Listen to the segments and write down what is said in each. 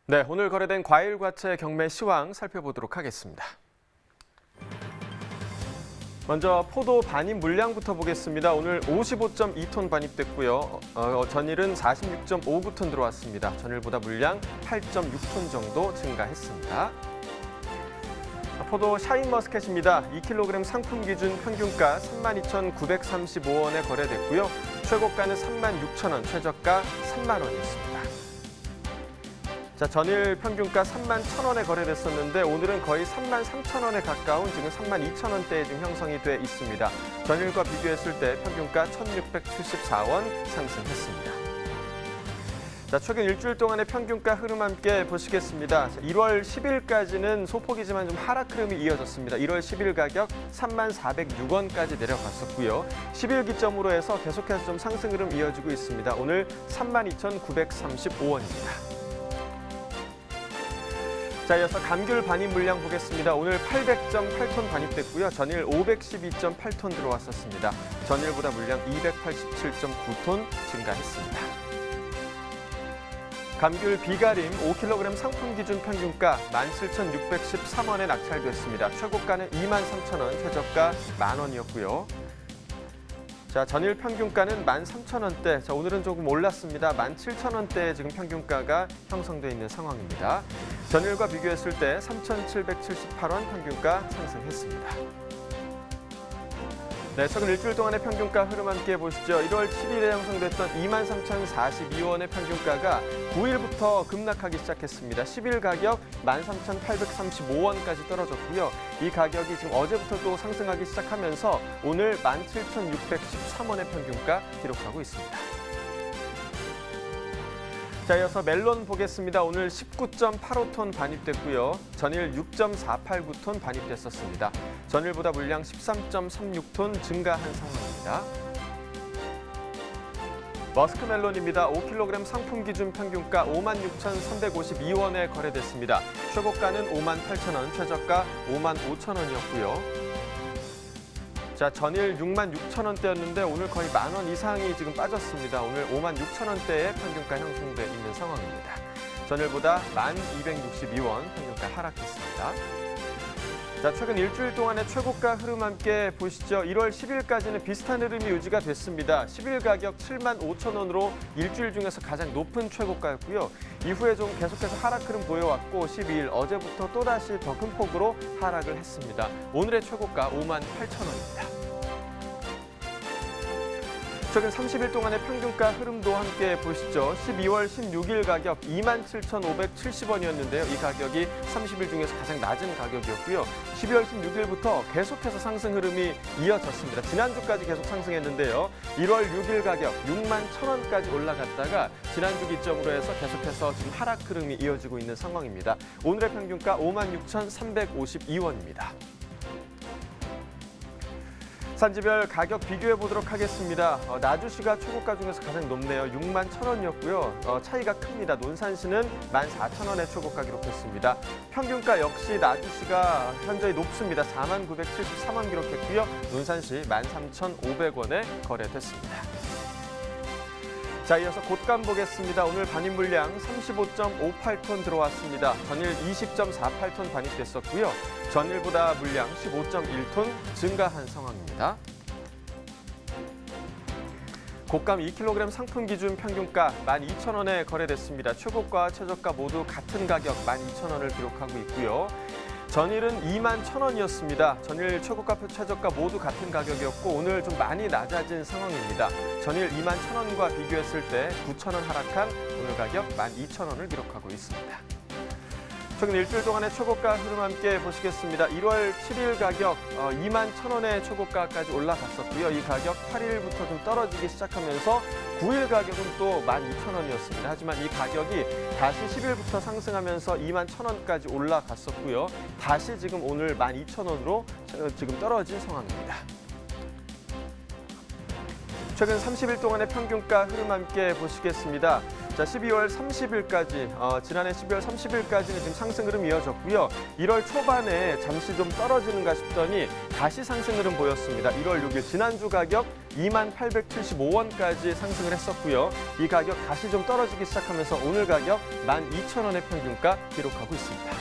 네, 오늘 거래된 과일과채 경매 시황 살펴보도록 하겠습니다. 먼저 포도 반입 물량부터 보겠습니다. 오늘 55.2톤 반입됐고요. 전일은 46.59톤 들어왔습니다. 전일보다 물량 8.6톤 정도 증가했습니다. 포도 샤인머스켓입니다. 2kg 상품 기준 평균가 32,935원에 거래됐고요. 최고가는 36,000원, 최저가 3만 원이었습니다. 자, 전일 평균가 31,000원에 거래됐었는데 오늘은 거의 33,000원에 가까운 지금 32,000원대에 지금 형성이 돼 있습니다. 전일과 비교했을 때 평균가 1,674원 상승했습니다. 자, 최근 일주일 동안의 평균가 흐름 함께 보시겠습니다. 자, 1월 10일까지는 소폭이지만 좀 하락 흐름이 이어졌습니다. 1월 10일 가격 34,406원까지 내려갔었고요. 10일 기점으로 해서 계속해서 좀 상승 흐름 이어지고 있습니다. 오늘 32,935원입니다. 자, 이어서 감귤 반입 물량 보겠습니다. 오늘 800.8톤 반입됐고요. 전일 512.8톤 들어왔었습니다. 전일보다 물량 287.9톤 증가했습니다. 감귤 비가림 5kg 상품 기준 평균가 17,613원에 낙찰됐습니다. 최고가는 23,000원, 최저가 만원이었고요. 자, 전일 평균가는 13,000원대, 자, 오늘은 조금 올랐습니다. 17,000원대에 지금 평균가가 형성돼 있는 상황입니다. 전일과 비교했을 때 3,778원 평균가 상승했습니다. 네, 최근 일주일 동안의 평균가 흐름 함께 보시죠. 1월 7일에 형성됐던 23,042원의 평균가가 9일부터 급락하기 시작했습니다. 10일 가격 13,835원까지 떨어졌고요. 이 가격이 지금 어제부터 또 상승하기 시작하면서 오늘 17,613원의 평균가 기록하고 있습니다. 자, 이어서 멜론 보겠습니다. 오늘 19.85톤 반입됐고요. 전일 6.489톤 반입됐었습니다. 전일보다 물량 13.36톤 증가한 상황입니다. 머스크멜론입니다. 5kg 상품 기준 평균가 56,352원에 거래됐습니다. 최고가는 58,000원, 최저가 55,000원이었고요. 자, 전일 66,000원대였는데 오늘 거의 만원 이상이 지금 빠졌습니다. 오늘 56,000원대의 평균가 형성돼 있는 상황입니다. 전일보다 1,262원 평균가 하락했습니다. 자, 최근 일주일 동안의 최고가 흐름 함께 보시죠. 1월 10일까지는 비슷한 흐름이 유지가 됐습니다. 10일 가격 75,000원으로 일주일 중에서 가장 높은 최고가였고요. 이후에 좀 계속해서 하락 흐름 보여왔고 12일 어제부터 또다시 더 큰 폭으로 하락을 했습니다. 오늘의 최고가 58,000원입니다. 최근 30일 동안의 평균가 흐름도 함께 보시죠. 12월 16일 가격 27,570원이었는데요. 이 가격이 30일 중에서 가장 낮은 가격이었고요. 12월 16일부터 계속해서 상승 흐름이 이어졌습니다. 지난주까지 계속 상승했는데요. 1월 6일 가격 61,000원까지 올라갔다가 지난주 기점으로 해서 계속해서 지금 하락 흐름이 이어지고 있는 상황입니다. 오늘의 평균가 56,352원입니다. 산지별 가격 비교해 보도록 하겠습니다. 나주시가 최고가 중에서 가장 높네요. 61,000원이었고요. 차이가 큽니다. 논산시는 14,000원의 최고가 기록했습니다. 평균가 역시 나주시가 현저히 높습니다. 49,973원 기록했고요. 논산시 13,500원에 거래됐습니다. 자, 이어서 곶감 보겠습니다. 오늘 반입 물량 35.58톤 들어왔습니다. 전일 20.48톤 반입됐었고요. 전일보다 물량 15.1톤 증가한 상황입니다. 곶감 2kg 상품 기준 평균가 12,000원에 거래됐습니다. 최고가, 최저가 모두 같은 가격 12,000원을 기록하고 있고요. 전일은 21,000원이었습니다. 전일 최고가, 최저가 모두 같은 가격이었고 오늘 좀 많이 낮아진 상황입니다. 전일 21,000원과 비교했을 때 9,000원 하락한 오늘 가격 12,000원을 기록하고 있습니다. 최근 일주일 동안의 최고가 흐름 함께 보시겠습니다. 1월 7일 가격 21,000원의 최고가까지 올라갔었고요. 이 가격 8일부터 좀 떨어지기 시작하면서 9일 가격은 또 12,000원이었습니다. 하지만 이 가격이 다시 10일부터 상승하면서 21,000원까지 올라갔었고요. 다시 지금 오늘 12,000원으로 지금 떨어진 상황입니다. 최근 30일 동안의 평균가 흐름 함께 보시겠습니다. 자, 12월 30일까지, 지난해 12월 30일까지는 지금 상승 흐름 이어졌고요. 1월 초반에 잠시 좀 떨어지는가 싶더니 다시 상승 흐름 보였습니다. 1월 6일 지난주 가격 2875원까지 상승을 했었고요. 이 가격 다시 좀 떨어지기 시작하면서 오늘 가격 12,000원의 평균가 기록하고 있습니다.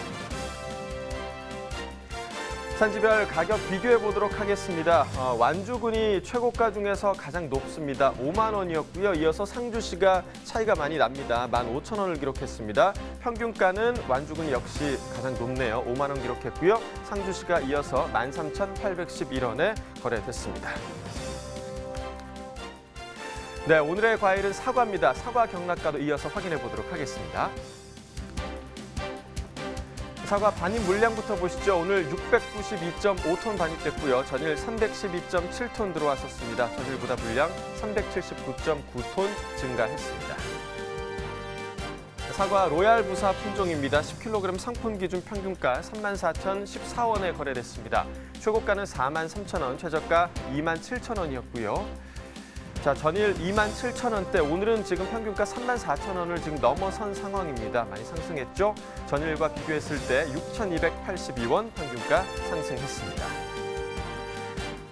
산지별 가격 비교해 보도록 하겠습니다. 완주군이 최고가 중에서 가장 높습니다. 5만 원이었고요. 이어서 상주시가 차이가 많이 납니다. 15,000원을 기록했습니다. 평균가는 완주군이 역시 가장 높네요. 5만 원 기록했고요. 상주시가 이어서 13,811원에 거래됐습니다. 네, 오늘의 과일은 사과입니다. 사과 경락가도 이어서 확인해 보도록 하겠습니다. 사과 반입 물량부터 보시죠. 오늘 692.5톤 반입됐고요. 전일 312.7톤 들어왔었습니다. 전일보다 물량 379.9톤 증가했습니다. 사과 로얄 부사 품종입니다. 10kg 상품 기준 평균가 34,014원에 거래됐습니다. 최고가는 43,000원, 최저가 27,000원이었고요. 자, 전일 27,000원대, 오늘은 지금 평균가 34,000원을 지금 넘어선 상황입니다. 많이 상승했죠? 전일과 비교했을 때 6,282원 평균가 상승했습니다.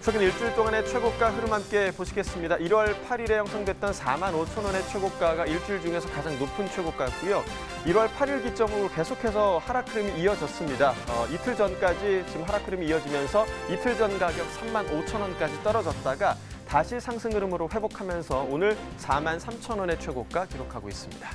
최근 일주일 동안의 최고가 흐름 함께 보시겠습니다. 1월 8일에 형성됐던 45,000원의 최고가가 일주일 중에서 가장 높은 최고가였고요. 1월 8일 기점으로 계속해서 하락 흐름이 이어졌습니다. 이틀 전까지 지금 하락 흐름이 이어지면서 이틀 전 가격 35,000원까지 떨어졌다가 다시 상승 흐름으로 회복하면서 오늘 43,000원의 최고가 기록하고 있습니다.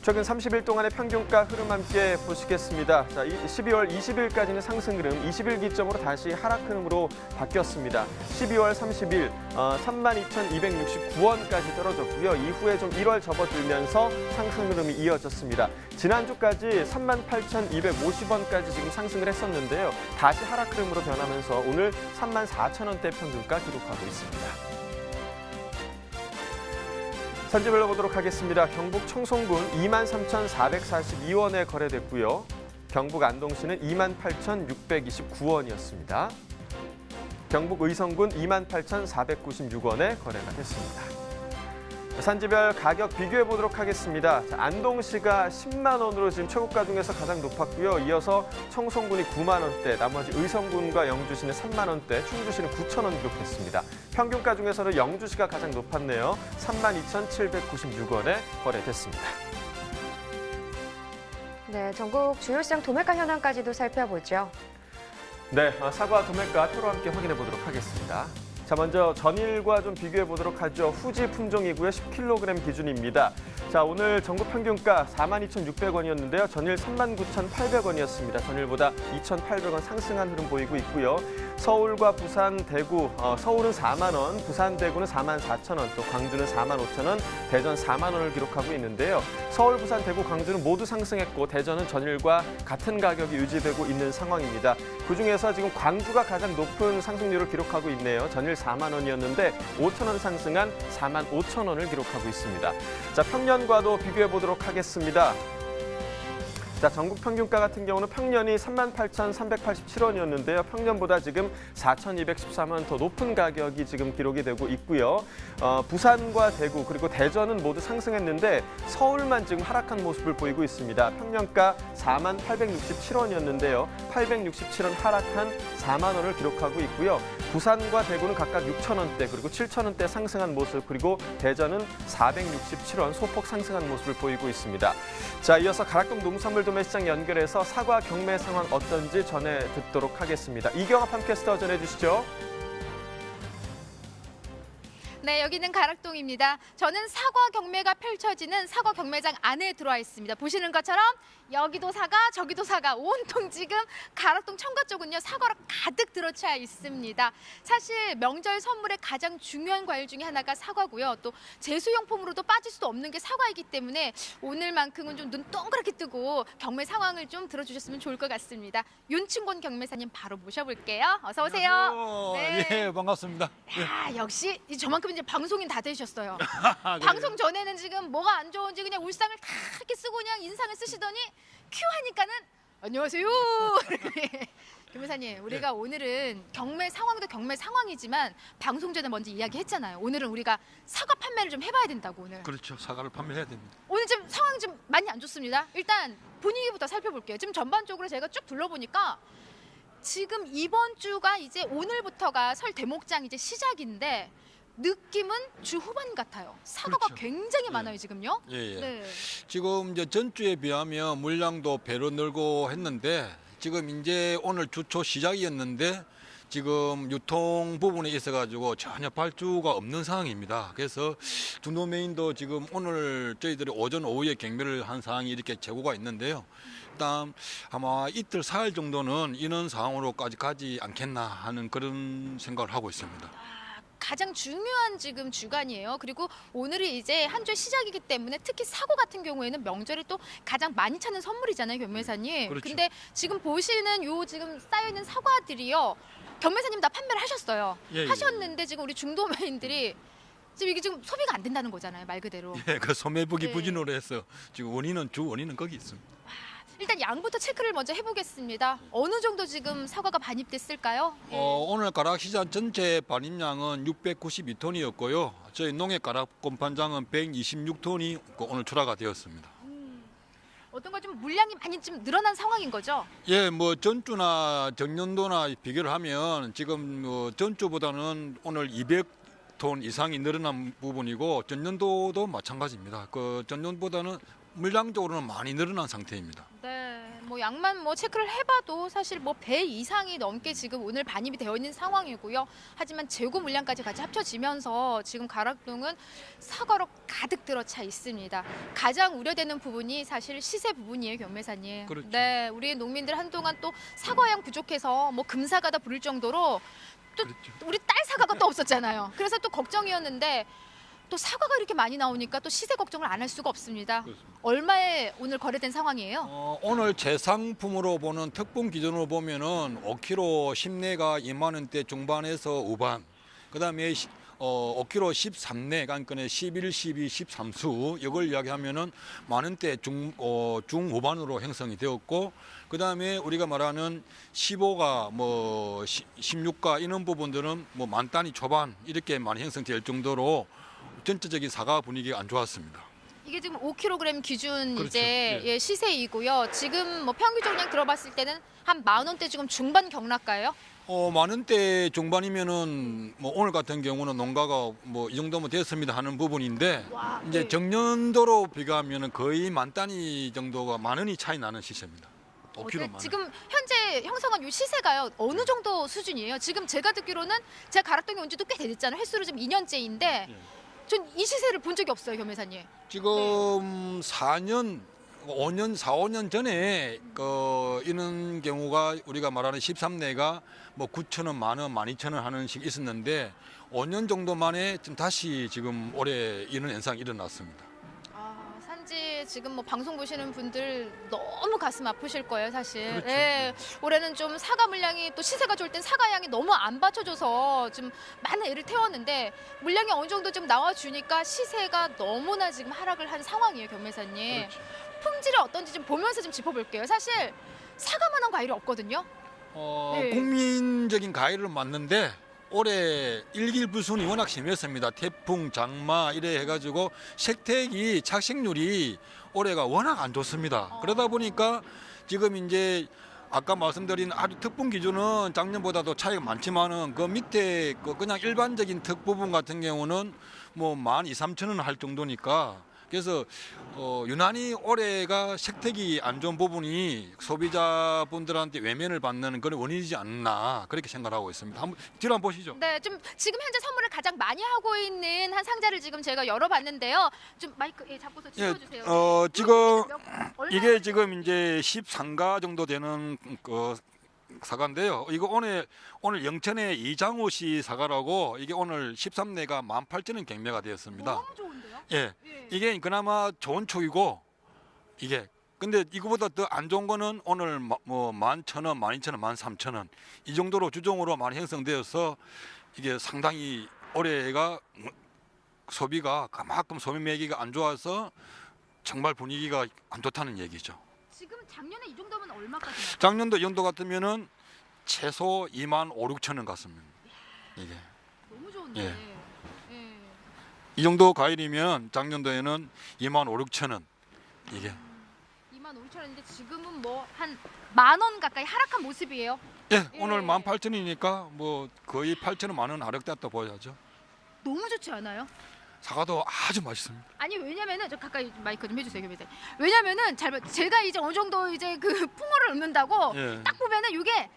최근 30일 동안의 평균가 흐름 함께 보시겠습니다. 자, 12월 20일까지는 상승 흐름, 20일 기점으로 다시 하락 흐름으로 바뀌었습니다. 12월 30일 32,269원까지 떨어졌고요. 이후에 좀 1월 접어들면서 상승 흐름이 이어졌습니다. 지난주까지 38,250원까지 지금 상승을 했었는데요. 다시 하락 흐름으로 변하면서 오늘 34,000원대 평균가 기록하고 있습니다. 산지별로 보도록 하겠습니다. 경북 청송군 23,442원에 거래됐고요. 경북 안동시는 28,629원이었습니다. 경북 의성군 28,496원에 거래가 됐습니다. 산지별 가격 비교해 보도록 하겠습니다. 자, 안동시가 10만 원으로 지금 최고가 중에서 가장 높았고요. 이어서 청송군이 9만 원대, 나머지 의성군과 영주시는 3만 원대, 충주시는 9천 원 기록했습니다. 평균가 중에서는 영주시가 가장 높았네요. 32,796원에 거래됐습니다. 네, 전국 주요 시장 도매가 현황까지도 살펴보죠. 네, 사과 도매가 표로 함께 확인해 보도록 하겠습니다. 자, 먼저 전일과 좀 비교해 보도록 하죠. 후지 품종이고요. 10kg 기준입니다. 자, 오늘 전국 평균가 42,600원이었는데요. 전일 39,800원이었습니다. 전일보다 2,800원 상승한 흐름 보이고 있고요. 서울과 부산, 대구, 서울은 4만 원, 부산, 대구는 44,000원, 또 광주는 45,000원, 대전 4만 원을 기록하고 있는데요. 서울, 부산, 대구, 광주는 모두 상승했고 대전은 전일과 같은 가격이 유지되고 있는 상황입니다. 그중에서 지금 광주가 가장 높은 상승률을 기록하고 있네요. 전일 4만 원이었는데 5,000원 상승한 45,000원을 기록하고 있습니다. 자, 평년과도 비교해 보도록 하겠습니다. 자, 전국 평균가 같은 경우는 평년이 38,387원이었는데요. 평년보다 지금 4,213원 더 높은 가격이 지금 기록이 되고 있고요. 부산과 대구 그리고 대전은 모두 상승했는데 서울만 지금 하락한 모습을 보이고 있습니다. 평년가 48,867원이었는데요. 867원 하락한 4만 원을 기록하고 있고요. 부산과 대구는 각각 6,000원대 그리고 7,000원대 상승한 모습, 그리고 대전은 467원 소폭 상승한 모습을 보이고 있습니다. 자, 이어서 가락동 농산물 도매시장 연결해서 사과 경매 상황 어떤지 전해 듣도록 하겠습니다. 이경합 팜캐스터 전해주시죠. 네, 여기는 가락동입니다. 저는 사과 경매가 펼쳐지는 사과 경매장 안에 들어와 있습니다. 보시는 것처럼 여기도 사과, 저기도 사과, 온통 지금 가락동 청가 쪽은요 사과로 가득 들어차 있습니다. 사실 명절 선물의 가장 중요한 과일 중에 하나가 사과고요. 또 제수용품으로도 빠질 수 없는 게 사과이기 때문에 오늘만큼은 좀 눈 동그랗게 뜨고 경매 상황을 좀 들어주셨으면 좋을 것 같습니다. 윤춘곤 경매사님 바로 모셔볼게요. 어서 오세요. 안녕하세요. 네. 예, 반갑습니다. 야, 역시 저만큼 이제 방송인 다 되셨어요. 방송 전에는 지금 뭐가 안 좋은지 그냥 울상을 다 이렇게 쓰고 그냥 인상을 쓰시더니 큐 하니까는 안녕하세요. 경매사님, 우리가 오늘은 경매 상황도 경매 상황이지만 방송 전에 먼저 이야기했잖아요. 오늘은 우리가 사과 판매를 좀 해봐야 된다고 오늘. 그렇죠. 사과를 판매해야 됩니다. 오늘 좀 상황이 좀 많이 안 좋습니다. 일단 분위기부터 살펴볼게요. 지금 전반적으로 제가 쭉 둘러보니까 지금 이번 주가 이제 오늘부터가 설 대목장 이제 시작인데 느낌은 주 후반 같아요. 사과가 그렇죠. 굉장히 예. 많아요 지금요. 예, 예. 네. 지금 이제 전주에 비하면 물량도 배로 늘고 했는데 지금 이제 오늘 주초 시작이었는데 지금 유통 부분에 있어가지고 전혀 발주가 없는 상황입니다. 그래서 중도메인도 지금 오늘 저희들이 오전 오후에 경매를 한 상황이 이렇게 재고가 있는데요. 일단 아마 이틀 사일 정도는 이런 상황으로까지 가지 않겠나 하는 그런 생각을 하고 있습니다. 가장 중요한 지금 주간이에요. 그리고 오늘이 이제 한 주의 시작이기 때문에 특히 사고 같은 경우에는 명절에 또 가장 많이 찾는 선물이잖아요, 경매사님. 그렇죠. 근데 지금 보시는 요 지금 쌓여 있는 사과들이요. 경매사님 다 판매를 하셨어요. 예, 예. 하셨는데 지금 우리 중도매인들이 지금 이게 지금 소비가 안 된다는 거잖아요, 말 그대로. 예, 그 소매부기 네. 부진으로 해서 지금 주 원인은 거기 있습니다. 일단 양부터 체크를 먼저 해보겠습니다. 어느 정도 지금 사과가 반입됐을까요? 예. 오늘 가락 시장 전체 반입량은 692톤이었고요. 저희 농협 가락 공판장은 126톤이 오늘 출하가 되었습니다. 어떤가 좀 물량이 많이 좀 늘어난 상황인 거죠? 예, 뭐 전주나 전년도나 비교를 하면 지금 전주보다는 오늘 200톤 이상이 늘어난 부분이고 전년도도 마찬가지입니다. 그 전년보다는 물량적으로는 많이 늘어난 상태입니다. 네, 뭐 양만 뭐 체크를 해봐도 사실 뭐 배 이상이 넘게 지금 오늘 반입이 되어 있는 상황이고요. 하지만 재고 물량까지 같이 합쳐지면서 지금 가락동은 사과로 가득 들어차 있습니다. 가장 우려되는 부분이 사실 시세 부분이에요, 경매사님. 그렇죠. 네, 우리 농민들 한동안 또 사과양 부족해서 뭐 금사과다 부를 정도로 또 그렇죠. 우리 딸 사과가 또 없었잖아요. 그래서 또 걱정이었는데. 또 사과가 이렇게 많이 나오니까 또 시세 걱정을 안 할 수가 없습니다. 그렇습니다. 얼마에 오늘 거래된 상황이에요? 오늘 재상품으로 보는 특분 기준으로 보면은 5kg 10내가 2만 원대 중반에서 후반, 그다음에 5kg 13내, 그러니까 11, 12, 13수 이걸 이야기하면은 만 원대 중후반으로 형성이 되었고, 그다음에 우리가 말하는 15가 뭐 16가 이런 부분들은 뭐 만 단위 초반 이렇게 많이 형성될 정도로 전체적인 사과 분위기가 안 좋았습니다. 이게 지금 5kg 기준 그렇죠. 이제 예. 예, 시세이고요. 지금 뭐 평균적으로 그냥 들어봤을 때는 한 10,000원대 지금 중반 경락가예요? 만 원대 중반이면은 뭐 오늘 같은 경우는 농가가 뭐 이 정도면 됐습니다 하는 부분인데 와, 이제 네. 정년도로 비교하면은 거의 만 단위 정도가 만 원이 차이 나는 시세입니다. 5kg 만 원. 지금 현재 형성한 요 시세가요 어느 정도 수준이에요? 지금 제가 듣기로는 제가 가락동에 온 지도 꽤 됐잖아요. 횟수로 지금 2년째인데 예. 전 이 시세를 본 적이 없어요, 경매사님. 지금 4년 5년 전에 이런 경우가 우리가 말하는 13내가 뭐 9,000원, 만 원, 12,000원 하는 식 있었는데 5년 정도 만에 지금 다시 지금 올해 이런 현상이 일어났습니다. 산지 지금 뭐 방송 보시는 분들 너무 가슴 아프실 거예요, 사실. 그렇죠. 예, 올해는 좀 사과 물량이 또 시세가 좋을 땐 사과 양이 너무 안 받쳐줘서 좀 많은 애를 태웠는데 물량이 어느 정도 좀 나와주니까 시세가 너무나 지금 하락을 한 상황이에요, 경매사님. 그렇죠. 품질이 어떤지 좀 보면서 좀 짚어볼게요. 사실 사과만한 과일이 없거든요. 네. 국민적인 과일은 맞는데 올해 일길불순이 워낙 심했습니다. 태풍, 장마 이래 해가지고 색택이 착색률이 올해가 워낙 안 좋습니다. 그러다 보니까 지금 이제 아까 말씀드린 아주 특분 기준은 작년보다도 차이가 많지만은 그 밑에 그냥 일반적인 특 부분 같은 경우는 뭐 12,000~13,000원 할 정도니까 그래서 유난히 올해가 색택이 안 좋은 부분이 소비자분들한테 외면을 받는 그런 원인이지 않나 그렇게 생각하고 있습니다. 뒤로 한번 보시죠. 네, 좀 지금 현재 선물을 가장 많이 하고 있는 한 상자를 지금 제가 열어봤는데요. 좀 마이크 잡고서 짚어주세요. 지금 얼마나 이게 지금 이제 13가 정도 되는 그 사과인데요. 이거 오늘 영천의 이장호 씨 사과라고 이게 오늘 13내가 18,000원 경매가 되었습니다. 너무 좋은데요? 예. 예. 이게 그나마 좋은 축이고 이게 근데 이거보다 더 안 좋은 거는 오늘 뭐 11,000원, 12,000원, 13,000원 이 정도로 주종으로 많이 형성되어서 이게 상당히 올해가 소비가 그만큼 소비 매기가 안 좋아서 정말 분위기가 안 좋다는 얘기죠. 지금 작년에 이 정도면 얼마까지 나요? 작년도 이 정도 같으면은 최소 2만 5, 6천 원 같습니다. 이게 너무 좋은데. 예. 예. 이 정도 과일이면 작년도에는 2만 5, 6천 원. 이게 25,000원인데 지금은 뭐 한 10,000원 가까이 하락한 모습이에요. 예, 예. 오늘 18,000원이니까 뭐 거의 8,000원 만 원 하락됐다 보여야죠. 너무 좋지 않아요? 사과도 아주 맛있습니다. 아니 왜냐면은 저 가까이 마이크 좀 해주세요, 교배님. 왜냐면은 제가 이제 어느 정도 이제 그 풍어를 읊는다고 예. 딱 보면은 이게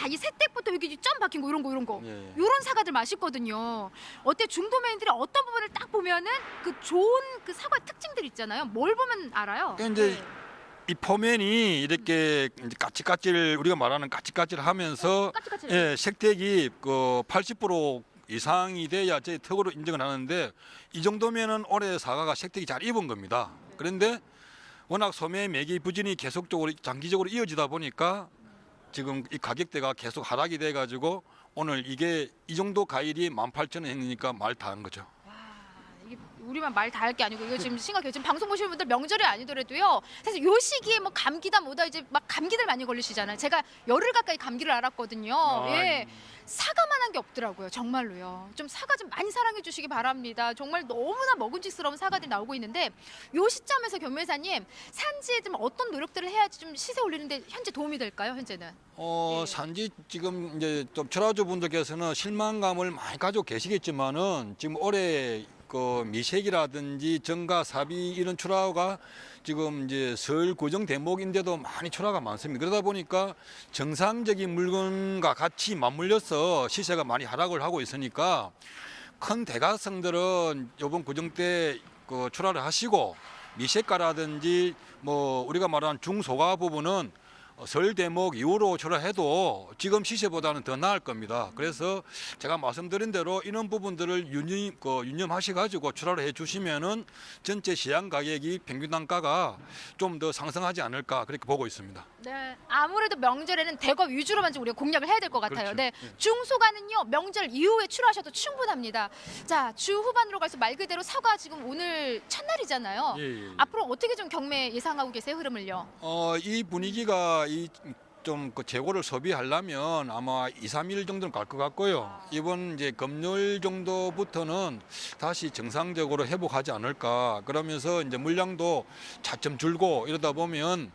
이 새댁부터 여기 점 박힌 거 이런 거 예. 요런 사과들 맛있거든요. 어때 중도매인들이 어떤 부분을 딱 보면은 그 좋은 그 사과 특징들 있잖아요. 뭘 보면 알아요? 그러니까 이제 네. 이 포면이 이렇게 이제 까칠까칠 우리가 말하는 까칠까칠하면서 까칠까칠. 예, 색택이 그 80% 이상이 돼야 저희 턱으로 인정을 하는데 이 정도면은 올해 사과가 색택이 잘 입은 겁니다. 그런데 워낙 소매 매기 부진이 계속적으로 장기적으로 이어지다 보니까 지금 이 가격대가 계속 하락이 돼 가지고 오늘 이게 이 정도 과일이 18,000원 했으니까 말 다 한 거죠. 이게 우리만 말 다 할 게 아니고 이거 지금 심각해요. 지금 방송 보시는 분들 명절이 아니더라도요. 사실 요 시기에 뭐 감기다 뭐다 이제 막 감기들 많이 걸리시잖아요. 제가 열흘 가까이 감기를 앓았거든요. 예. 사과만한 게 없더라고요. 정말로요. 좀 사과 좀 많이 사랑해 주시기 바랍니다. 정말 너무나 먹음직스러운 사과들이 나오고 있는데 요 시점에서 견매사님 산지에 좀 어떤 노력들을 해야지 좀 시세 올리는데 현재 도움이 될까요? 현재는. 예. 산지 지금 이제 좀 철화주 분들께서는 실망감을 많이 가지고 계시겠지만은 지금 올해 그 미색이라든지 정가, 사비 이런 출하가 지금 이제 설 고정 대목인데도 많이 출하가 많습니다. 그러다 보니까 정상적인 물건과 같이 맞물려서 시세가 많이 하락을 하고 있으니까 큰 대가성들은 이번 고정 때 그 출하를 하시고 미색가라든지 뭐 우리가 말하는 중소가 부분은 설 대목 이후로 출하해도 지금 시세보다는 더 나을 겁니다. 그래서 제가 말씀드린 대로 이런 부분들을 유념하셔가지고 출하를 해주시면은 전체 시장 가격이 평균 단가가 좀 더 상승하지 않을까 그렇게 보고 있습니다. 네, 아무래도 명절에는 대거 위주로만 좀 우리가 공략을 해야 될 것 같아요. 그렇죠. 네, 예. 중소가는요 명절 이후에 출하하셔도 충분합니다. 자, 주 후반으로 가서 말 그대로 사과 지금 오늘 첫날이잖아요. 예. 앞으로 어떻게 좀 경매 예상하고 계세요, 흐름을요? 이 분위기가 좀 그 재고를 소비하려면 아마 2, 3일 정도는 갈 것 같고요. 이번 이제 금요일 정도부터는 다시 정상적으로 회복하지 않을까. 그러면서 이제 물량도 차츰 줄고 이러다 보면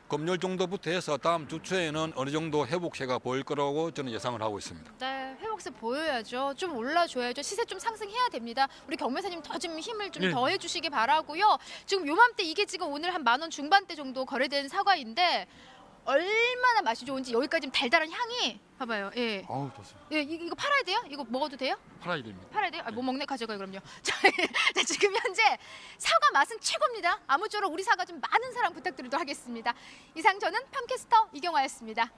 금요일 정도부터 해서 다음 주 초에는 어느 정도 회복세가 보일 거라고 저는 예상을 하고 있습니다. 네, 회복세 보여야죠. 좀 올라줘야죠. 시세 좀 상승해야 됩니다. 우리 경매사님 더 좀 힘을 좀 네. 더해 주시기 바라고요. 지금 요맘때 이게 지금 오늘 한 10,000원 중반대 정도 거래된 사과인데 얼마나 맛이 좋은지 여기까지 달달한 향이 봐봐요. 예. 아우 좋습니다. 예, 이거 팔아야 돼요? 이거 먹어도 돼요? 팔아야 됩니다. 팔아야 돼요? 못 먹네? 가져가요 그럼요. 자, 지금 현재 사과 맛은 최고입니다. 아무쪼록 우리 사과 좀 많은 사랑 부탁드리도록 하겠습니다. 이상 저는 팜캐스터 이경화였습니다.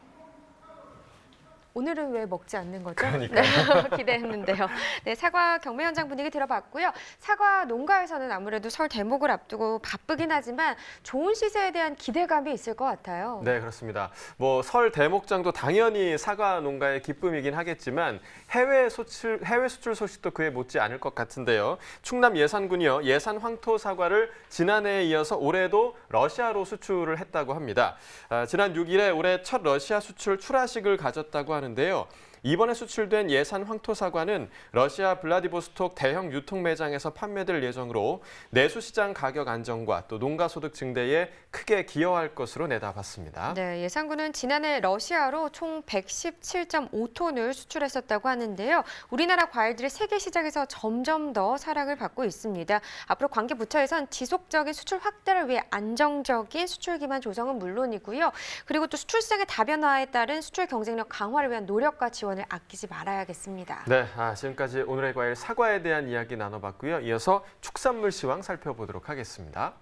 오늘은 왜 먹지 않는 거죠? 그러니까요. 네, 기대했는데요. 네, 사과 경매 현장 분위기 들어봤고요. 사과 농가에서는 아무래도 설 대목을 앞두고 바쁘긴 하지만 좋은 시세에 대한 기대감이 있을 것 같아요. 네, 그렇습니다. 뭐 설 대목장도 당연히 사과 농가의 기쁨이긴 하겠지만 해외 수출 소식도 그에 못지 않을 것 같은데요. 충남 예산군이요. 예산 황토 사과를 지난해에 이어서 올해도 러시아로 수출을 했다고 합니다. 지난 6일에 올해 첫 러시아 수출 출하식을 가졌다고 하는데요. 이번에 수출된 예산 황토 사과는 러시아 블라디보스톡 대형 유통 매장에서 판매될 예정으로 내수시장 가격 안정과 또 농가 소득 증대에 크게 기여할 것으로 내다봤습니다. 네, 예산군은 지난해 러시아로 총 117.5톤을 수출했었다고 하는데요. 우리나라 과일들이 세계 시장에서 점점 더 사랑을 받고 있습니다. 앞으로 관계부처에선 지속적인 수출 확대를 위해 안정적인 수출 기반 조성은 물론이고요. 그리고 또 수출 시장의 다변화에 따른 수출 경쟁력 강화를 위한 노력과 지원을 아끼지 말아야겠습니다. 네, 지금까지 오늘의 과일 사과에 대한 이야기 나눠봤고요. 이어서 축산물 시황 살펴보도록 하겠습니다.